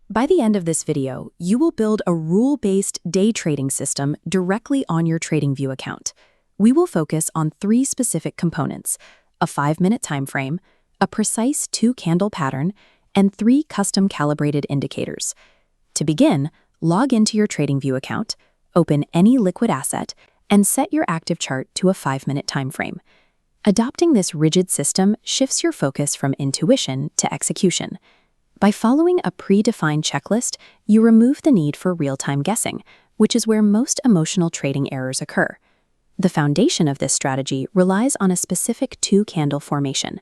By the end of this video, you will build a rule-based day trading system directly on your TradingView account. We will focus on 3 specific components: a 5-minute time frame, a precise 2-candle pattern, and 3 custom calibrated indicators. To begin, log into your TradingView account, open any liquid asset, and set your active chart to a 5-minute time frame. Adopting this rigid system shifts your focus from intuition to execution. By following a predefined checklist, you remove the need for real-time guessing, which is where most emotional trading errors occur. The foundation of this strategy relies on a specific 2-candle formation.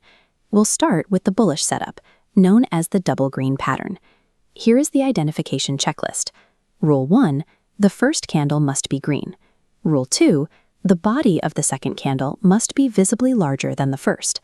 We'll start with the bullish setup, known as the double green pattern. Here is the identification checklist. Rule 1, the first candle must be green. Rule 2, the body of the second candle must be visibly larger than the first.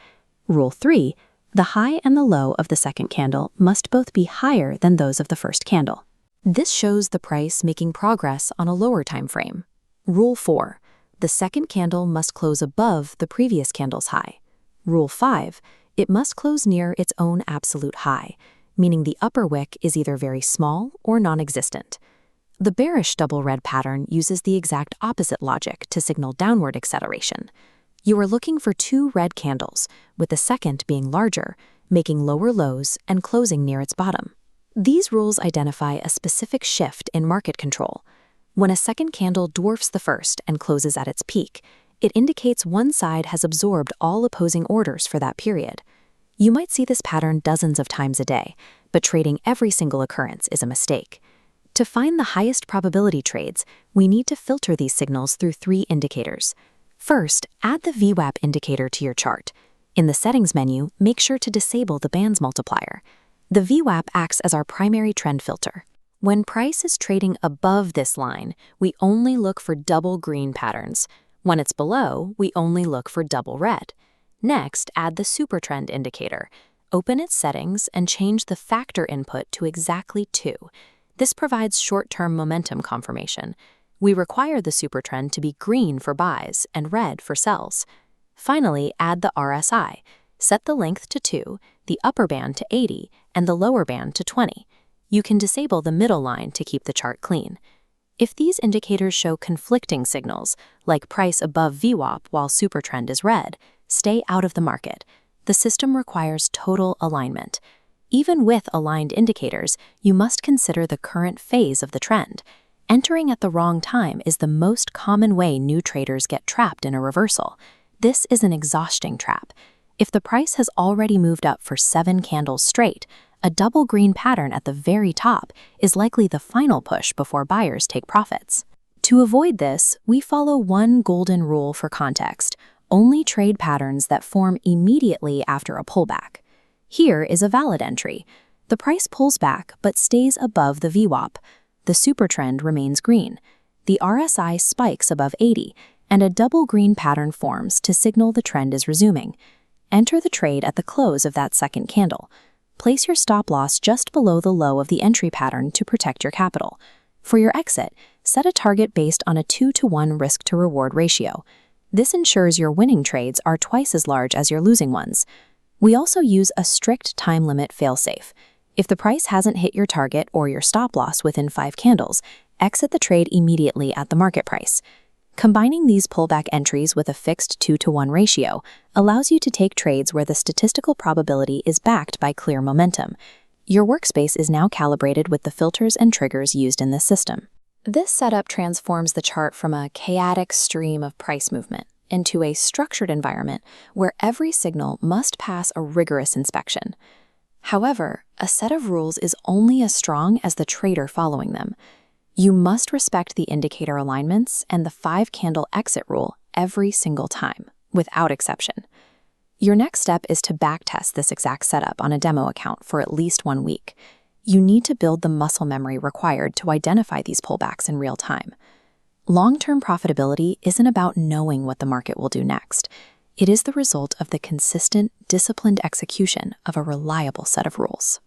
Rule 3, the high and the low of the second candle must both be higher than those of the first candle. This shows the price making progress on a lower time frame. Rule 4, the second candle must close above the previous candle's high. Rule 5, it must close near its own absolute high, meaning the upper wick is either very small or non-existent. The bearish double red pattern uses the exact opposite logic to signal downward acceleration. You are looking for 2 red candles, with the second being larger, making lower lows and closing near its bottom. These rules identify a specific shift in market control. When a second candle dwarfs the first and closes at its peak, it indicates one side has absorbed all opposing orders for that period. You might see this pattern dozens of times a day, but trading every single occurrence is a mistake. To find the highest probability trades, we need to filter these signals through 3 indicators. First, add the VWAP indicator to your chart. In the Settings menu, make sure to disable the bands multiplier. The VWAP acts as our primary trend filter. When price is trading above this line, we only look for double green patterns. When it's below, we only look for double red. Next, add the supertrend indicator. Open its settings and change the factor input to exactly 2. This provides short-term momentum confirmation. We require the supertrend to be green for buys and red for sells. Finally, add the RSI. Set the length to 2, the upper band to 80, and the lower band to 20. You can disable the middle line to keep the chart clean. If these indicators show conflicting signals, like price above VWAP while supertrend is red, stay out of the market. The system requires total alignment. Even with aligned indicators, you must consider the current phase of the trend. Entering at the wrong time is the most common way new traders get trapped in a reversal. This is an exhausting trap. If the price has already moved up for 7 candles straight, a double green pattern at the very top is likely the final push before buyers take profits. To avoid this, we follow one golden rule for context: only trade patterns that form immediately after a pullback. Here is a valid entry. The price pulls back but stays above the VWAP. The supertrend remains green. The RSI spikes above 80, and a double green pattern forms to signal the trend is resuming. Enter the trade at the close of that second candle. Place your stop loss just below the low of the entry pattern to protect your capital. For your exit, set a target based on a 2-to-1 risk-to-reward ratio. This ensures your winning trades are twice as large as your losing ones. We also use a strict time limit failsafe. If the price hasn't hit your target or your stop loss within 5 candles, exit the trade immediately at the market price. Combining these pullback entries with a fixed 2-to-1 ratio allows you to take trades where the statistical probability is backed by clear momentum. Your workspace is now calibrated with the filters and triggers used in this system. This setup transforms the chart from a chaotic stream of price movement into a structured environment where every signal must pass a rigorous inspection. However, a set of rules is only as strong as the trader following them. You must respect the indicator alignments and the 5-candle exit rule every single time, without exception. Your next step is to backtest this exact setup on a demo account for at least 1 week. You need to build the muscle memory required to identify these pullbacks in real time. Long-term profitability isn't about knowing what the market will do next. It is the result of the consistent, disciplined execution of a reliable set of rules.